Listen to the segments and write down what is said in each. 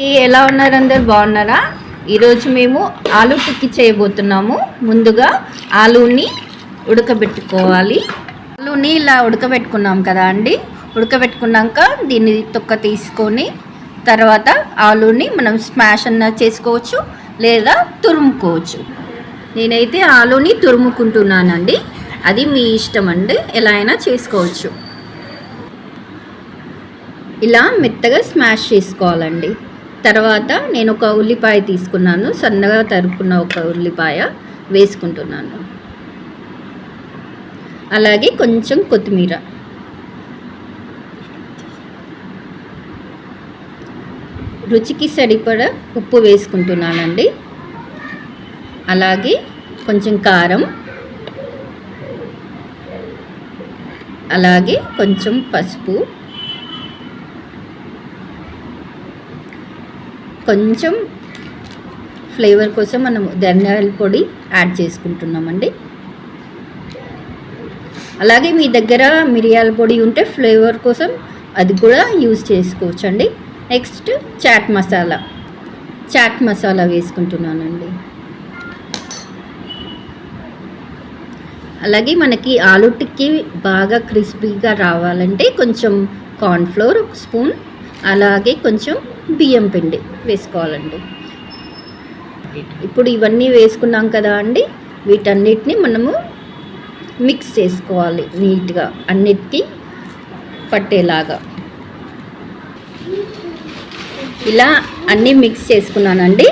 ఎలా ఉన్నారు? అందరు బాగున్నారా? ఈరోజు మేము ఆలూ టిక్కీ చేయబోతున్నాము. ముందుగా ఆలూని ఉడకబెట్టుకోవాలి. ఆలూని ఇలా ఉడకబెట్టుకున్నాం కదా అండి. ఉడకబెట్టుకున్నాక దీన్ని తొక్క తీసుకొని తర్వాత ఆలూని మనం స్మాష్ అన్న చేసుకోవచ్చు లేదా తురుముకోవచ్చు. నేనైతే ఆలూని తురుముకుంటున్నానండి. అది మీ ఇష్టం అండి, ఎలా అయినా చేసుకోవచ్చు. ఇలా మెత్తగా స్మాష్ చేసుకోవాలండి. తర్వాత నేను ఒక ఉల్లిపాయ తీసుకున్నాను, సన్నగా తరుక్కున్న ఒక ఉల్లిపాయ వేసుకుంటున్నాను. అలాగే కొంచెం కొత్తిమీర, రుచికి సరిపడా ఉప్పు వేసుకుంటున్నానండి. అలాగే కొంచెం కారం, అలాగే కొంచెం పసుపు, కొంచెం ఫ్లేవర్ కోసం మనం ధనియాల పొడి యాడ్ చేసుకుంటున్నామండి. అలాగే మీ దగ్గర మిరియాల పొడి ఉంటే ఫ్లేవర్ కోసం అది కూడా యూజ్ చేసుకోవచ్చండి. నెక్స్ట్ చాట్ మసాలా వేసుకుంటున్నానండి. అలాగే మనకి ఆలూ టిక్కీ బాగా క్రిస్పీగా రావాలంటే కొంచెం కార్న్ఫ్లోర్ ఒక స్పూన్, అలాగే కొంచెం బియ్యం పిండి వేసుకోవాలండి. ఇప్పుడు ఇవన్నీ వేసుకున్నాం కదా అండి, వీటన్నిటిని మనము మిక్స్ చేసుకోవాలి నీట్గా, అన్నిటికీ పట్టేలాగా. ఇలా అన్నీ మిక్స్ చేసుకున్నానండి.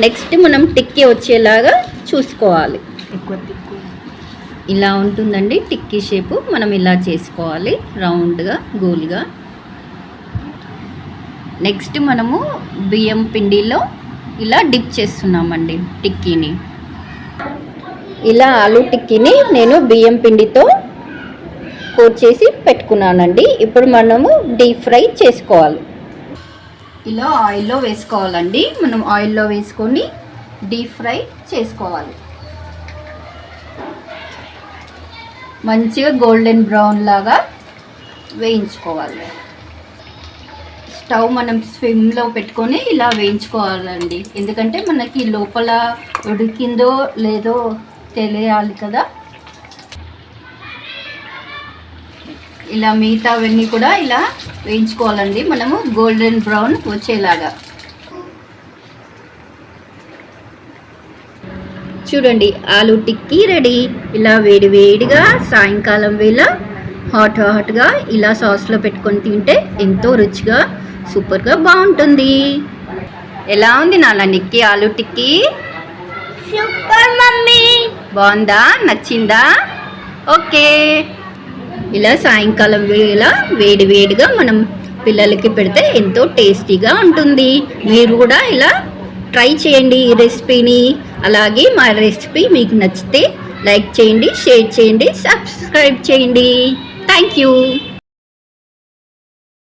నెక్స్ట్ మనం టిక్కీ వచ్చేలాగా చూసుకోవాలి. ఇలా ఉంటుందండి టిక్కీ షేపు. మనం ఇలా చేసుకోవాలి రౌండ్గా, గోల్గా. నెక్స్ట్ మనము బియ్యం పిండిలో ఇలా డిప్ చేస్తున్నామండి టిక్కీని. ఇలా ఆలూ టిక్కీని నేను బియ్యం పిండితో కోట్ చేసి పెట్టుకున్నానండి. ఇప్పుడు మనము డీప్ ఫ్రై చేసుకోవాలి. ఇలా ఆయిల్లో వేసుకోవాలండి. మనం ఆయిల్లో వేసుకొని డీప్ ఫ్రై చేసుకోవాలి. మంచిగా గోల్డెన్ బ్రౌన్ లాగా వేయించుకోవాలి. స్టవ్ మనం స్విమ్లో పెట్టుకొని ఇలా వేయించుకోవాలండి. ఎందుకంటే మనకి లోపల ఉడికిందో లేదో తెలియాలి కదా. ఇలా మిగతావన్నీ కూడా ఇలా వేయించుకోవాలండి మనము, గోల్డెన్ బ్రౌన్ వచ్చేలాగా. చూడండి ఆలూ టిక్కీ రెడీ. ఇలా వేడివేడిగా సాయంకాలం వేళ హాట్గా ఇలా సాస్లో పెట్టుకొని తింటే ఎంతో రుచిగా సూపర్గా బాగుంటుంది. ఎలా ఉంది నాన్న నిక్కీ ఆలూ టిక్కీ? Super mummy. బాగుందా? నచ్చిందా? ఓకే. ఇలా సాయంకాలం వేళ వేడివేడిగా మనం పిల్లలకి పెడితే ఎంతో టేస్టీగా ఉంటుంది. మీరు కూడా ఇలా ట్రై చేయండి ఈ రెసిపీని. అలాగే మా రెసిపీ మీకు నచ్చితే లైక్ చేయండి, షేర్ చేయండి, సబ్స్క్రైబ్ చేయండి. Thank you.